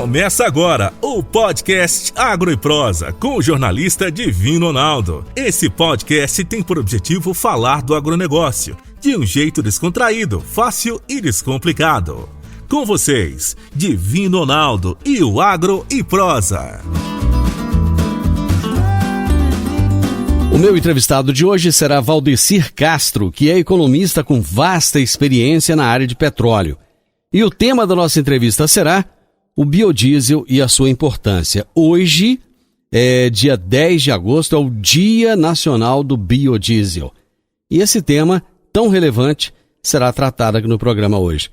Começa agora o podcast Agro e Prosa com o jornalista Divino Ronaldo. Esse podcast tem por objetivo falar do agronegócio de um jeito descontraído, fácil e descomplicado. Com vocês, Divino Ronaldo e o Agro e Prosa. O meu entrevistado de hoje será Valdecir Castro, que é economista com vasta experiência na área de petróleo. E o tema da nossa entrevista será o biodiesel e a sua importância. Hoje, dia 10 de agosto, é o Dia Nacional do Biodiesel. E esse tema, tão relevante, será tratado aqui no programa hoje.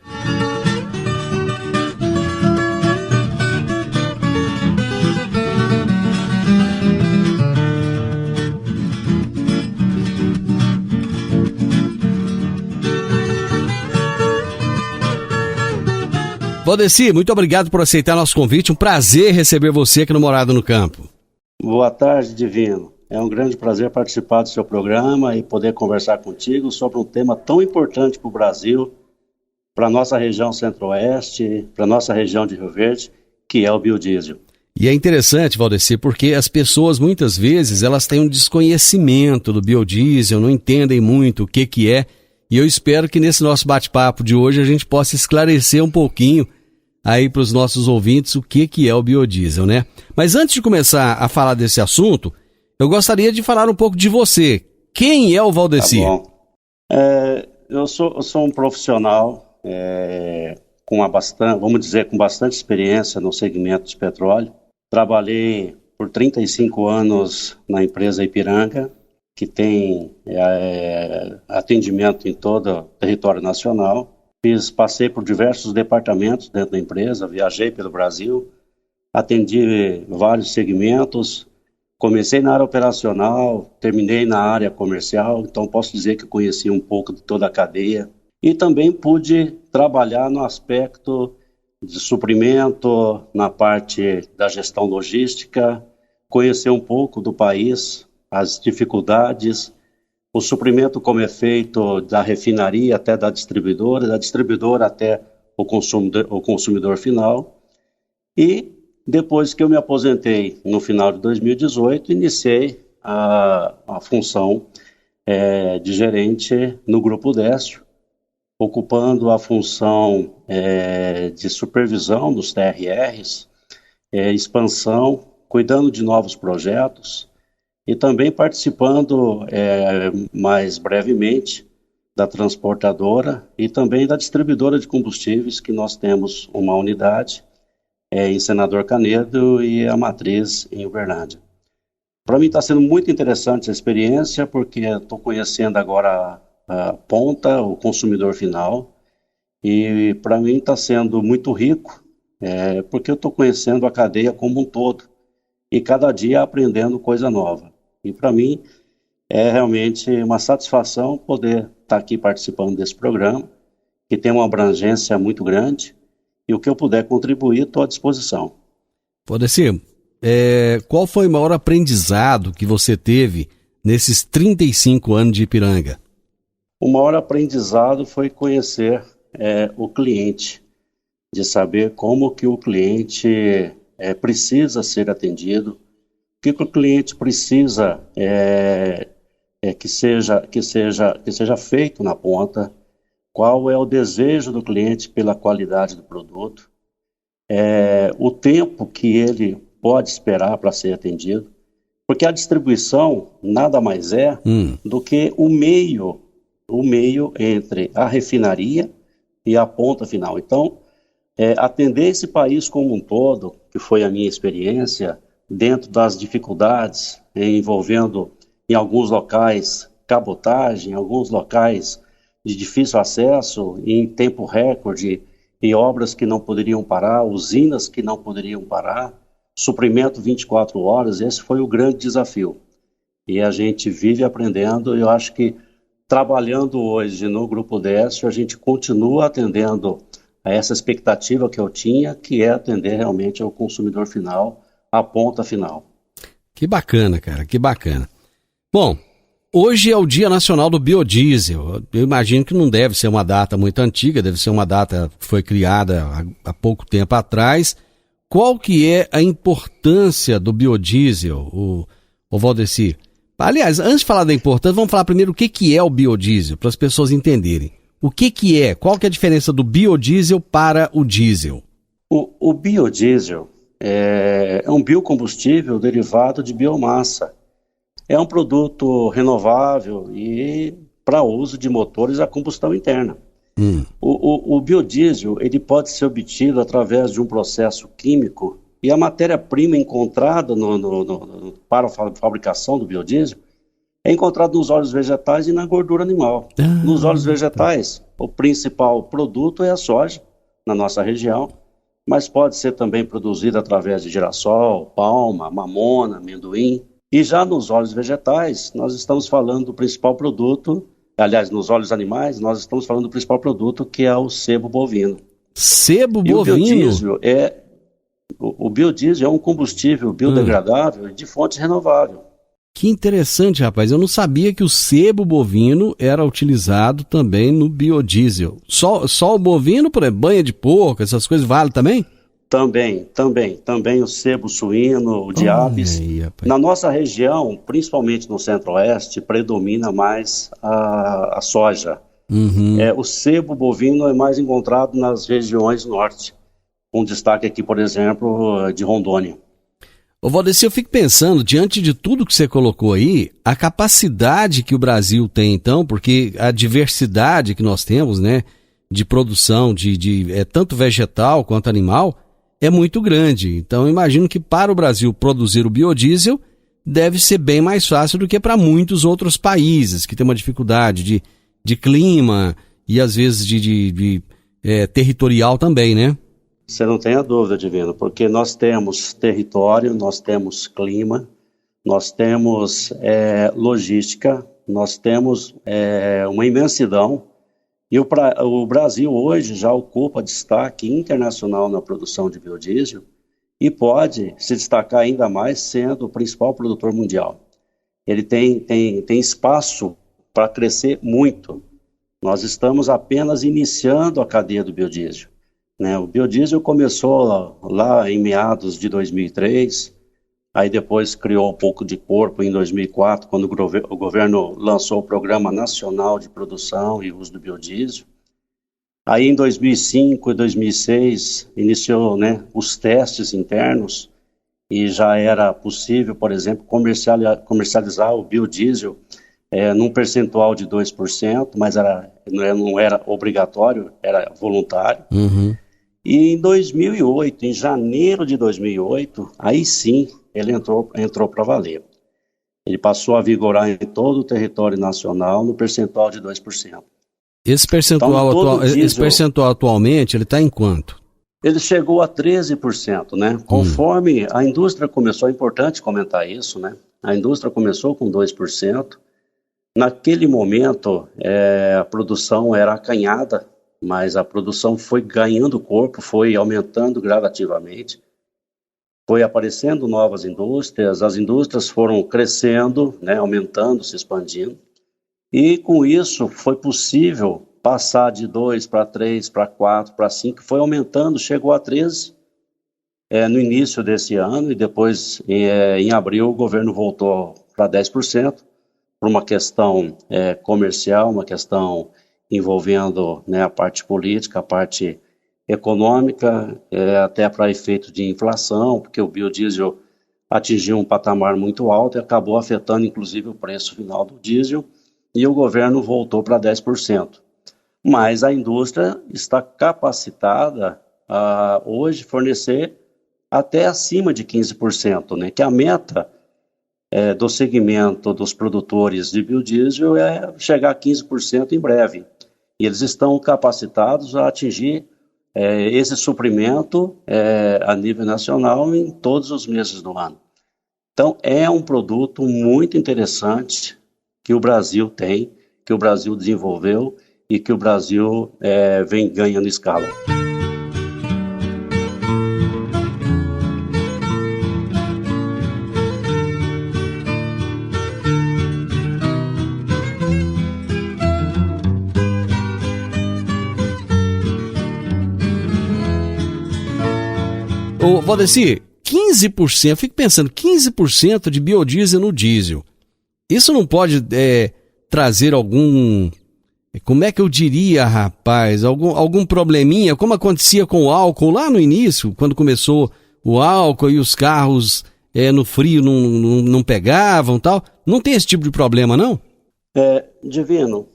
Valdecir, muito obrigado por aceitar nosso convite. Um prazer receber você aqui no Morada no Campo. Boa tarde, Divino. É um grande prazer participar do seu programa e poder conversar contigo sobre um tema tão importante para o Brasil, para a nossa região centro-oeste, para a nossa região de Rio Verde, que é o biodiesel. E é interessante, Valdecir, porque as pessoas muitas vezes elas têm um desconhecimento do biodiesel, não entendem muito o que é. E eu espero que nesse nosso bate-papo de hoje a gente possa esclarecer um pouquinho aí para os nossos ouvintes o que é o biodiesel, né? Mas antes de começar a falar desse assunto, eu gostaria de falar um pouco de você. Quem é o Valdecir? Tá bom. Eu sou um profissional com bastante experiência no segmento de petróleo. Trabalhei por 35 anos na empresa Ipiranga, que tem atendimento em todo o território nacional. Passei por diversos departamentos dentro da empresa, viajei pelo Brasil, atendi vários segmentos, comecei na área operacional, terminei na área comercial, então posso dizer que conheci um pouco de toda a cadeia. E também pude trabalhar no aspecto de suprimento, na parte da gestão logística, conhecer um pouco do país, as dificuldades, o suprimento como é feito da refinaria até da distribuidora até o consumidor final. E depois que eu me aposentei no final de 2018, iniciei a função de gerente no Grupo Décio, ocupando a função de supervisão dos TRRs, expansão, cuidando de novos projetos, e também participando mais brevemente da transportadora e também da distribuidora de combustíveis, que nós temos uma unidade em Senador Canedo e a matriz em Uberlândia. Para mim está sendo muito interessante a experiência, porque estou conhecendo agora a ponta, o consumidor final, e para mim está sendo muito rico, porque eu estou conhecendo a cadeia como um todo e cada dia aprendendo coisa nova. E para mim é realmente uma satisfação poder estar aqui participando desse programa, que tem uma abrangência muito grande, e o que eu puder contribuir, estou à disposição. Valdecir, qual foi o maior aprendizado que você teve nesses 35 anos de Ipiranga? O maior aprendizado foi conhecer o cliente, de saber como que o cliente precisa ser atendido, o que o cliente precisa que seja feito na ponta, qual é o desejo do cliente pela qualidade do produto, o tempo que ele pode esperar para ser atendido, porque a distribuição nada mais é do que o meio entre a refinaria e a ponta final. Então, atender esse país como um todo, que foi a minha experiência, dentro das dificuldades, envolvendo em alguns locais cabotagem, em alguns locais de difícil acesso, em tempo recorde, e obras que não poderiam parar, usinas que não poderiam parar, suprimento 24 horas, esse foi o grande desafio. E a gente vive aprendendo, e eu acho que trabalhando hoje no Grupo Décio, a gente continua atendendo a essa expectativa que eu tinha, que é atender realmente ao consumidor final, a ponta final. Que bacana, cara, que bacana. Bom, hoje é o Dia Nacional do Biodiesel. Eu imagino que não deve ser uma data muito antiga, deve ser uma data que foi criada há pouco tempo atrás. qual que é a importância do biodiesel, o Valdeci? Aliás, antes de falar da importância, vamos falar primeiro o que é o biodiesel, para as pessoas entenderem. O que é? Qual que é a diferença do biodiesel para o diesel? O biodiesel é um biocombustível derivado de biomassa. É um produto renovável e para uso de motores a combustão interna. O biodiesel ele pode ser obtido através de um processo químico e a matéria-prima encontrada para a fabricação do biodiesel é encontrada nos óleos vegetais e na gordura animal. Nos óleos vegetais, o principal produto é a soja, na nossa região, mas pode ser também produzido através de girassol, palma, mamona, amendoim. E já nos óleos vegetais, nós estamos falando do principal produto, aliás, nos óleos animais, nós estamos falando do principal produto, que é o sebo bovino. Sebo bovino? O biodiesel é um combustível biodegradável de fonte renovável. Que interessante, rapaz. Eu não sabia que o sebo bovino era utilizado também no biodiesel. Só o bovino, por exemplo, banha de porco, essas coisas, vale também? Também o sebo suíno, o de aves. Na nossa região, principalmente no centro-oeste, predomina mais a soja. O sebo bovino é mais encontrado nas regiões norte, com destaque aqui, por exemplo, de Rondônia. Ô Valdeci, eu fico pensando, diante de tudo que você colocou aí, a capacidade que o Brasil tem então, porque a diversidade que nós temos, né, de produção de tanto vegetal quanto animal, é muito grande. Então eu imagino que para o Brasil produzir o biodiesel deve ser bem mais fácil do que para muitos outros países que têm uma dificuldade de clima e às vezes de territorial também, né? Você não tem a dúvida, Divino, porque nós temos território, nós temos clima, nós temos logística, nós temos uma imensidão. E o Brasil hoje já ocupa destaque internacional na produção de biodiesel e pode se destacar ainda mais sendo o principal produtor mundial. Ele tem espaço para crescer muito. Nós estamos apenas iniciando a cadeia do biodiesel. O biodiesel começou lá em meados de 2003, aí depois criou um pouco de corpo em 2004, quando o governo lançou o Programa Nacional de Produção e Uso do Biodiesel. Aí em 2005 e 2006 iniciou os testes internos e já era possível, por exemplo, comercializar o biodiesel num percentual de 2%, mas não era obrigatório, era voluntário. E em 2008, em janeiro de 2008, aí sim ele entrou para valer. Ele passou a vigorar em todo o território nacional no percentual de 2%. Esse percentual atualmente, ele está em quanto? Ele chegou a 13%, né? Conforme a indústria começou, é importante comentar isso, né? A indústria começou com 2%. Naquele momento, a produção era acanhada, mas a produção foi ganhando corpo, foi aumentando gradativamente, foi aparecendo novas indústrias, as indústrias foram crescendo, aumentando, se expandindo, e com isso foi possível passar de 2 para 3, para 4, para 5, foi aumentando, chegou a 13 no início desse ano, e depois em abril o governo voltou para 10%, por uma questão comercial, uma questão envolvendo a parte política, a parte econômica, até para efeito de inflação, porque o biodiesel atingiu um patamar muito alto e acabou afetando inclusive o preço final do diesel, e o governo voltou para 10%. Mas a indústria está capacitada a hoje fornecer até acima de 15%, que a meta do segmento dos produtores de biodiesel é chegar a 15% em breve. E eles estão capacitados a atingir esse suprimento a nível nacional em todos os meses do ano. Então, é um produto muito interessante que o Brasil tem, que o Brasil desenvolveu e que o Brasil vem ganhando escala. Ô, Valdeci, 15%, eu fico pensando, 15% de biodiesel no diesel. Isso não pode trazer algum, como é que eu diria, rapaz, algum probleminha, como acontecia com o álcool lá no início, quando começou o álcool e os carros no frio não pegavam e tal? Não tem esse tipo de problema, não? Divino,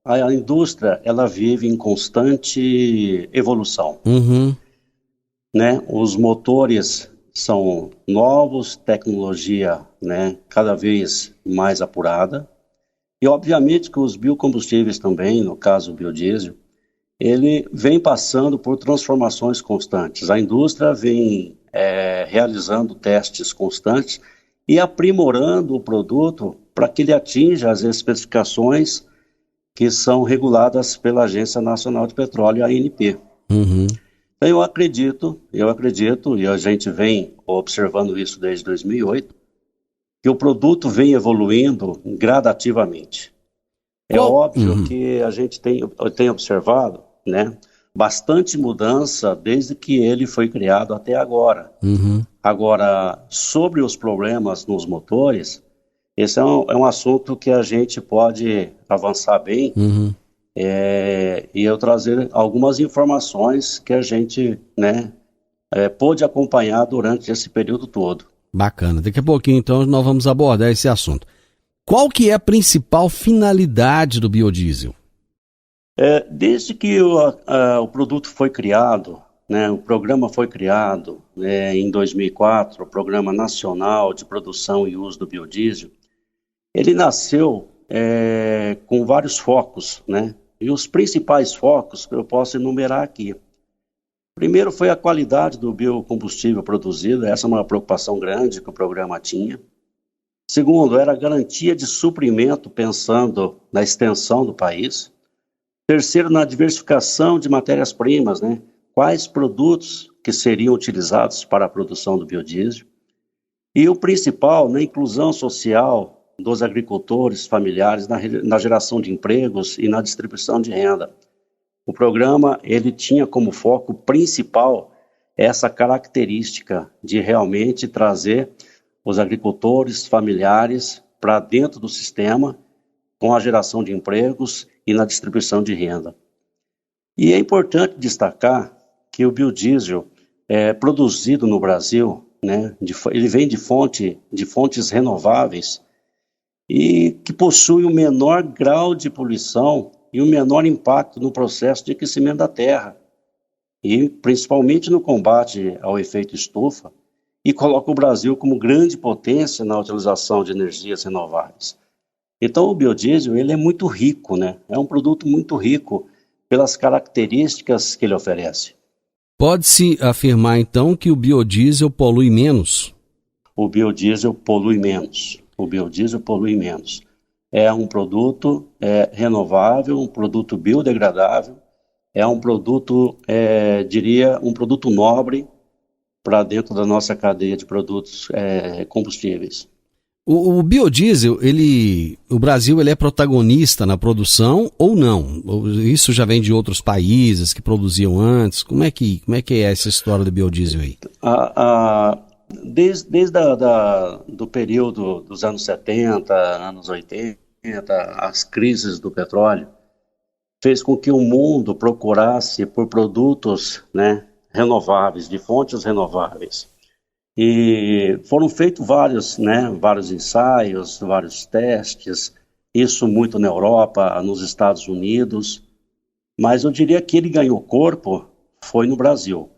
a indústria, ela vive em constante evolução. Uhum. Né? Os motores são novos, tecnologia, né, cada vez mais apurada. E, obviamente, que os biocombustíveis também, no caso o biodiesel, ele vem passando por transformações constantes. A indústria vem realizando testes constantes e aprimorando o produto para que ele atinja as especificações que são reguladas pela Agência Nacional de Petróleo, a ANP. Uhum. Então, eu acredito, e a gente vem observando isso desde 2008, que o produto vem evoluindo gradativamente. É óbvio que a gente tem observado, né, bastante mudança desde que ele foi criado até agora. Uhum. Agora, sobre os problemas nos motores, esse é um assunto que a gente pode avançar bem, uhum. E eu trazer algumas informações que a gente, né, pôde acompanhar durante esse período todo. Bacana. Daqui a pouquinho, então, nós vamos abordar esse assunto. Qual que é a principal finalidade do biodiesel? Desde que o produto foi criado, né, o programa foi criado em 2004, o Programa Nacional de Produção e Uso do Biodiesel, ele nasceu com vários focos, né? E os principais focos que eu posso enumerar aqui. Primeiro foi a qualidade do biocombustível produzido, essa é uma preocupação grande que o programa tinha. Segundo, era a garantia de suprimento, pensando na extensão do país. Terceiro, na diversificação de matérias-primas, né? Quais produtos que seriam utilizados para a produção do biodiesel. E o principal, na inclusão social dos agricultores familiares, na geração de empregos e na distribuição de renda. O programa, ele tinha como foco principal essa característica de realmente trazer os agricultores familiares para dentro do sistema com a geração de empregos e na distribuição de renda. E é importante destacar que o biodiesel produzido no Brasil, né, ele vem de fontes renováveis e que possui o menor grau de poluição e o menor impacto no processo de aquecimento da terra, e principalmente no combate ao efeito estufa, e coloca o Brasil como grande potência na utilização de energias renováveis. Então o biodiesel, ele é muito rico, né? É um produto muito rico pelas características que ele oferece. Pode-se afirmar então que o biodiesel polui menos? O biodiesel polui menos. O biodiesel polui menos. É um produto renovável, um produto biodegradável, é um produto, um produto nobre para dentro da nossa cadeia de produtos combustíveis. O biodiesel, o Brasil ele é protagonista na produção ou não? Isso já vem de outros países que produziam antes? Como é que é essa história do biodiesel aí? Desde do período dos anos 70, anos 80, as crises do petróleo, fez com que o mundo procurasse por produtos, né, renováveis, de fontes renováveis. E foram feitos vários ensaios, vários testes, isso muito na Europa, nos Estados Unidos, mas eu diria que ele ganhou corpo foi no Brasil,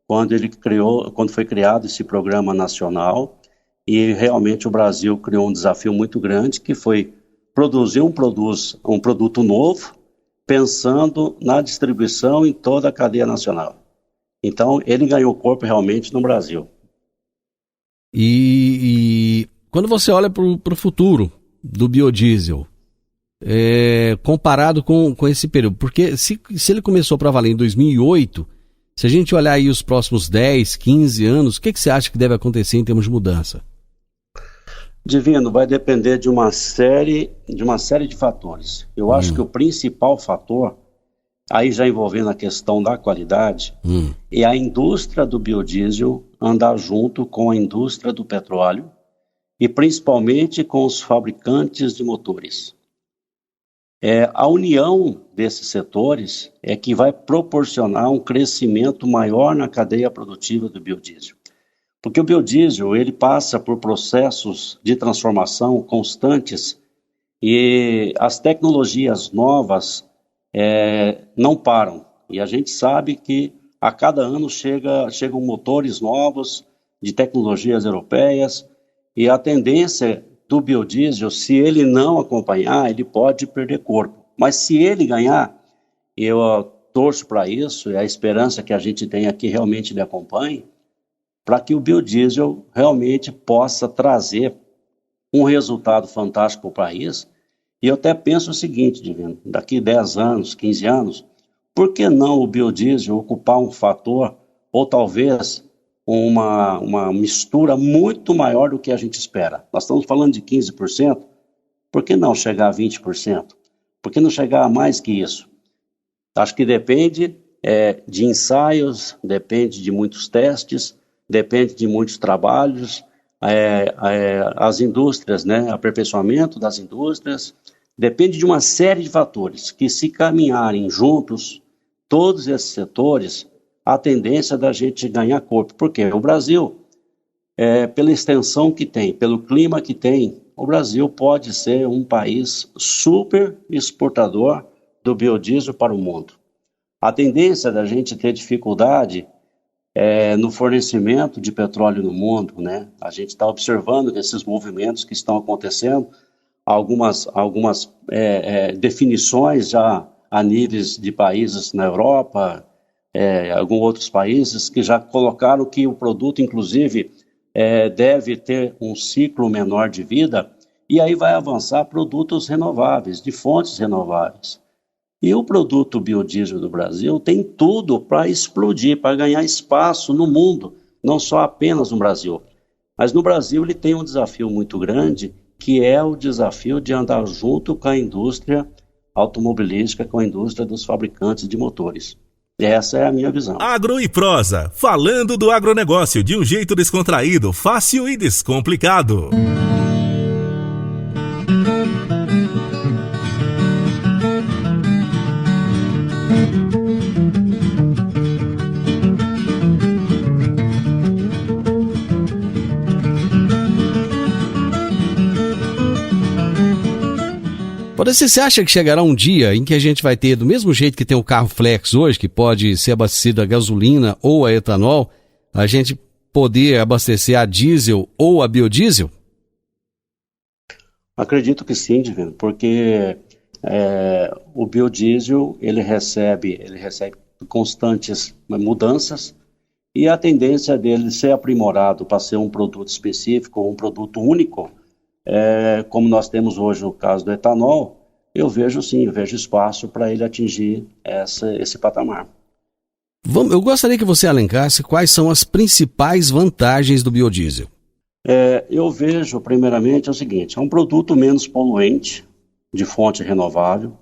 quando foi criado esse programa nacional, e realmente o Brasil criou um desafio muito grande, que foi produzir um produto novo, pensando na distribuição em toda a cadeia nacional. Então, ele ganhou corpo realmente no Brasil. E quando você olha para o futuro do biodiesel, comparado com esse período, porque se ele começou para valer em 2008, se a gente olhar aí os próximos 10, 15 anos, o que você acha que deve acontecer em termos de mudança? Divino, vai depender de uma série de fatores. Eu acho que o principal fator aí já envolvendo a questão da qualidade, e a indústria do biodiesel andar junto com a indústria do petróleo e principalmente com os fabricantes de motores. A união desses setores é que vai proporcionar um crescimento maior na cadeia produtiva do biodiesel. Porque o biodiesel, ele passa por processos de transformação constantes e as tecnologias novas não param. E a gente sabe que a cada ano chegam motores novos de tecnologias europeias e a tendência do biodiesel, se ele não acompanhar, ele pode perder corpo. Mas se ele ganhar, eu torço para isso, e a esperança que a gente tem é que realmente ele acompanhe, para que o biodiesel realmente possa trazer um resultado fantástico para o país. E eu até penso o seguinte, Divino, daqui 10 anos, 15 anos, por que não o biodiesel ocupar um fator, ou talvez uma mistura muito maior do que a gente espera? Nós estamos falando de 15%, por que não chegar a 20%? Por que não chegar a mais que isso? Acho que depende de ensaios, depende de muitos testes, depende de muitos trabalhos, as indústrias, aperfeiçoamento das indústrias, depende de uma série de fatores que, se caminharem juntos, todos esses setores, a tendência da gente ganhar corpo. Porque o Brasil, pela extensão que tem, pelo clima que tem, o Brasil pode ser um país super exportador do biodiesel para o mundo. A tendência da gente ter dificuldade no fornecimento de petróleo no mundo, a gente está observando esses movimentos que estão acontecendo, algumas definições já a níveis de países na Europa, alguns outros países que já colocaram que o produto, inclusive, deve ter um ciclo menor de vida, e aí vai avançar produtos renováveis, de fontes renováveis. E o produto biodiesel do Brasil tem tudo para explodir, para ganhar espaço no mundo, não só apenas no Brasil. Mas no Brasil ele tem um desafio muito grande, que é o desafio de andar junto com a indústria automobilística, com a indústria dos fabricantes de motores. Essa é a minha visão. Agro e Prosa, falando do agronegócio de um jeito descontraído, fácil e descomplicado. Você acha que chegará um dia em que a gente vai ter, do mesmo jeito que tem o carro flex hoje, que pode ser abastecido a gasolina ou a etanol, a gente poder abastecer a diesel ou a biodiesel? Acredito que sim, Divino, porque o biodiesel ele recebe constantes mudanças, e a tendência dele ser aprimorado para ser um produto específico, um produto único, como nós temos hoje no caso do etanol, eu vejo espaço para ele atingir esse patamar. Eu gostaria que você elencasse quais são as principais vantagens do biodiesel. Eu vejo, primeiramente, o seguinte: é um produto menos poluente, de fonte renovável.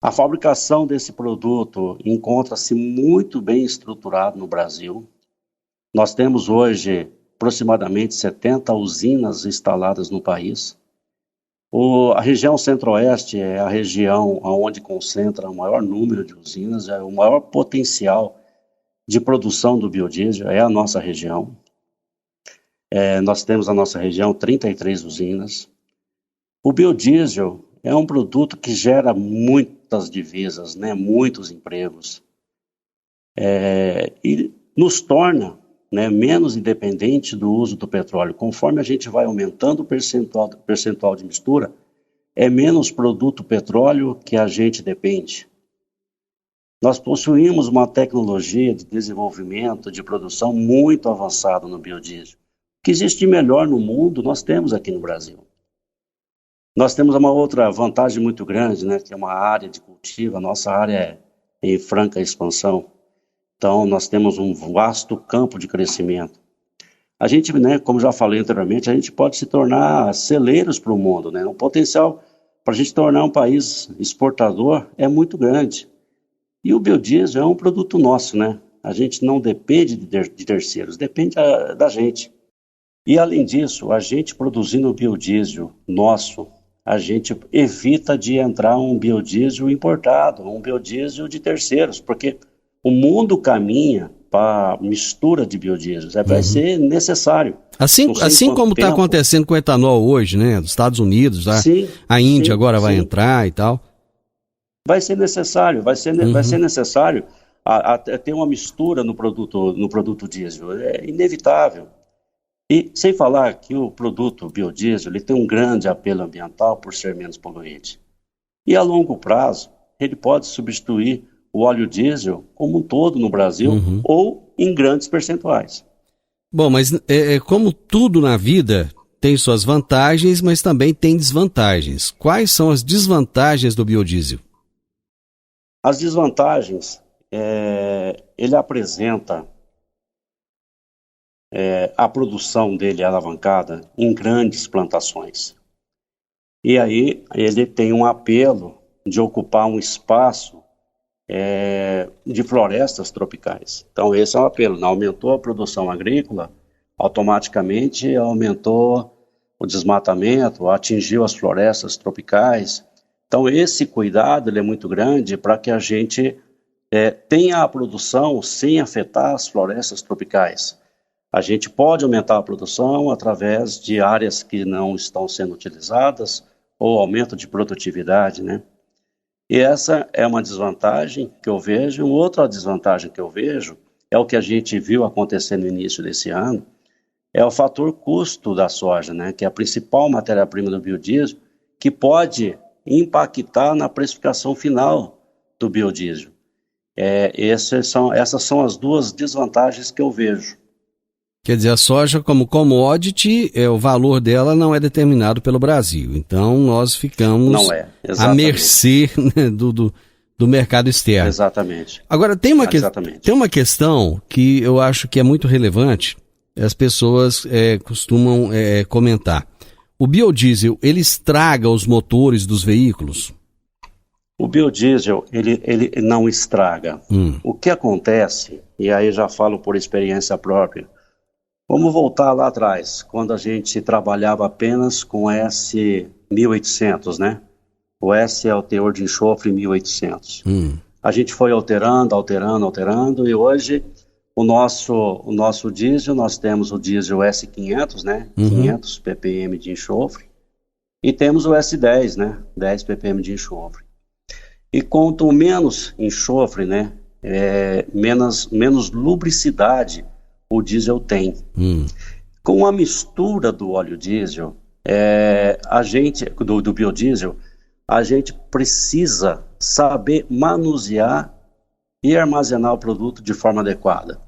A fabricação desse produto encontra-se muito bem estruturado no Brasil. Nós temos hoje aproximadamente 70 usinas instaladas no país. A região centro-oeste é a região onde concentra o maior número de usinas, é o maior potencial de produção do biodiesel, é a nossa região. Nós temos na nossa região 33 usinas. O biodiesel é um produto que gera muitas divisas, muitos empregos, e nos torna menos independente do uso do petróleo. Conforme a gente vai aumentando o percentual de mistura, é menos produto petróleo que a gente depende. Nós possuímos uma tecnologia de desenvolvimento, de produção muito avançada no biodiesel. O que existe de melhor no mundo, nós temos aqui no Brasil. Nós temos uma outra vantagem muito grande, que é uma área de cultivo. A nossa área é em franca expansão. Então, nós temos um vasto campo de crescimento. A gente, como já falei anteriormente, a gente pode se tornar celeiros para o mundo. O potencial para a gente tornar um país exportador é muito grande. E o biodiesel é um produto nosso, né? A gente não depende de terceiros, depende da gente. E, além disso, a gente produzindo o biodiesel nosso, a gente evita de entrar um biodiesel importado, um biodiesel de terceiros, porque o mundo caminha para mistura de biodiesel, vai ser necessário. Assim como está acontecendo com o etanol hoje, né? Dos Estados Unidos, a Índia agora vai entrar e tal. Vai ser necessário, vai ser necessário ter uma mistura no produto diesel, é inevitável. E sem falar que o produto biodiesel ele tem um grande apelo ambiental por ser menos poluente. E a longo prazo, ele pode substituir o óleo diesel como um todo no Brasil ou em grandes percentuais. Bom, mas como tudo na vida tem suas vantagens, mas também tem desvantagens. Quais são as desvantagens do biodiesel? As desvantagens, ele apresenta a produção dele alavancada em grandes plantações. E aí ele tem um apelo de ocupar um espaço de florestas tropicais. Então esse é o apelo. Aumentou a produção agrícola, automaticamente aumentou o desmatamento, atingiu as florestas tropicais. Então esse cuidado ele é muito grande para que a gente tenha a produção sem afetar as florestas tropicais. A gente pode aumentar a produção através de áreas que não estão sendo utilizadas ou aumento de produtividade, né? E essa é uma desvantagem que eu vejo. Outra desvantagem que eu vejo é o que a gente viu acontecer no início desse ano, é o fator custo da soja, né? Que é a principal matéria-prima do biodiesel, que pode impactar na precificação final do biodiesel. Essas são as duas desvantagens que eu vejo. Quer dizer, a soja como commodity, o valor dela não é determinado pelo Brasil. Então, nós ficamos à mercê, né, do mercado externo. Exatamente. Agora, tem uma questão que eu acho que é muito relevante, as pessoas costumam comentar. O biodiesel, ele estraga os motores dos veículos? O biodiesel, ele não estraga. O que acontece, e aí já falo por experiência própria, vamos voltar lá atrás, quando a gente trabalhava apenas com S1800, né? O S é o teor de enxofre 1800. A gente foi alterando, e hoje o nosso diesel, nós temos o diesel S500, né? 500 ppm de enxofre, e temos o S10, né? 10 ppm de enxofre. E quanto menos enxofre, né? Menos lubricidade o diesel tem. Com a mistura do óleo diesel, do biodiesel, a gente precisa saber manusear e armazenar o produto de forma adequada.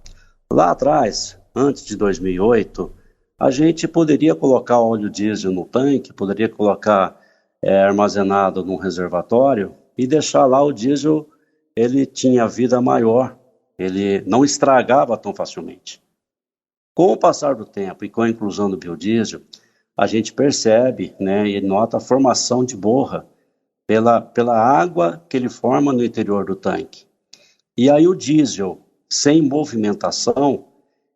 Lá atrás, antes de 2008, a gente poderia colocar o óleo diesel no tanque, poderia colocar armazenado num reservatório e deixar lá o diesel, ele tinha vida maior, ele não estragava tão facilmente. Com o passar do tempo e com a inclusão do biodiesel, a gente percebe, né, e nota a formação de borra pela água que ele forma no interior do tanque. E aí o diesel, sem movimentação,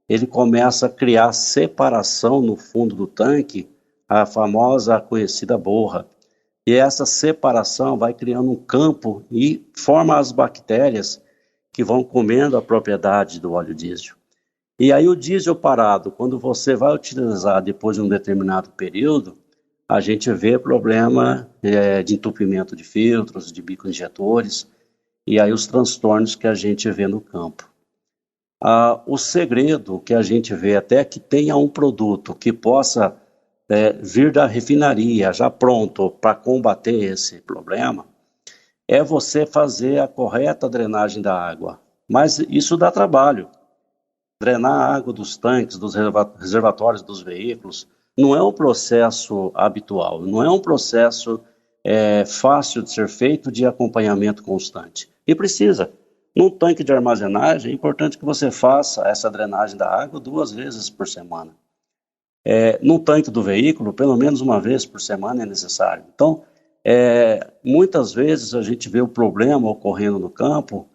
ele começa a criar separação no fundo do tanque, a famosa, conhecida borra. E essa separação vai criando um campo e forma as bactérias que vão comendo a propriedade do óleo diesel. E aí o diesel parado, quando você vai utilizar depois de um determinado período, a gente vê problema de entupimento de filtros, de bicos injetores, e aí os transtornos que a gente vê no campo. O segredo que a gente vê até que tenha um produto que possa vir da refinaria já pronto para combater esse problema, é você fazer a correta drenagem da água. Mas isso dá trabalho. Drenar a água dos tanques, dos reservatórios dos veículos, não é um processo habitual, não é um processo fácil de ser feito de acompanhamento constante. E precisa. Num tanque de armazenagem, é importante que você faça essa drenagem da água 2 vezes por semana. Num tanque do veículo, pelo menos 1 vez por semana é necessário. Então, muitas vezes a gente vê o problema ocorrendo no campo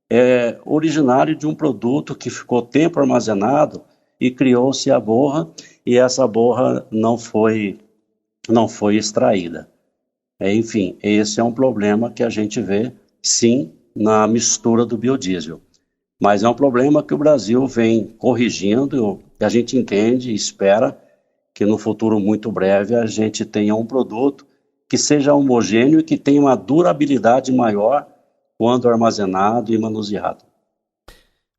é originário de um produto que ficou tempo armazenado e criou-se a borra, e essa borra não foi extraída. Enfim, esse é um problema que a gente vê, sim, na mistura do biodiesel. Mas é um problema que o Brasil vem corrigindo, e a gente entende e espera que no futuro muito breve a gente tenha um produto que seja homogêneo e que tenha uma durabilidade maior quando armazenado e manuseado.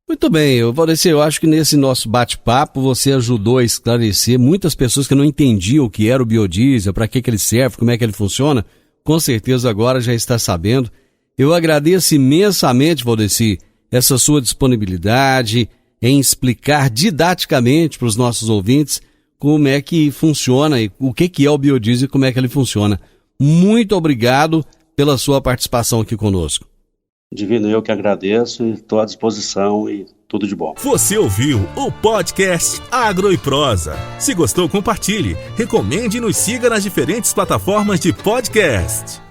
Muito bem, Valdeci, eu acho que nesse nosso bate-papo você ajudou a esclarecer muitas pessoas que não entendiam o que era o biodiesel, para que ele serve, como é que ele funciona. Com certeza agora já está sabendo. Eu agradeço imensamente, Valdeci, essa sua disponibilidade em explicar didaticamente para os nossos ouvintes como é que funciona e o que é o biodiesel e como é que ele funciona. Muito obrigado pela sua participação aqui conosco. Divino, eu que agradeço e estou à disposição e tudo de bom. Você ouviu o podcast Agro e Prosa. Se gostou, compartilhe, recomende e nos siga nas diferentes plataformas de podcast.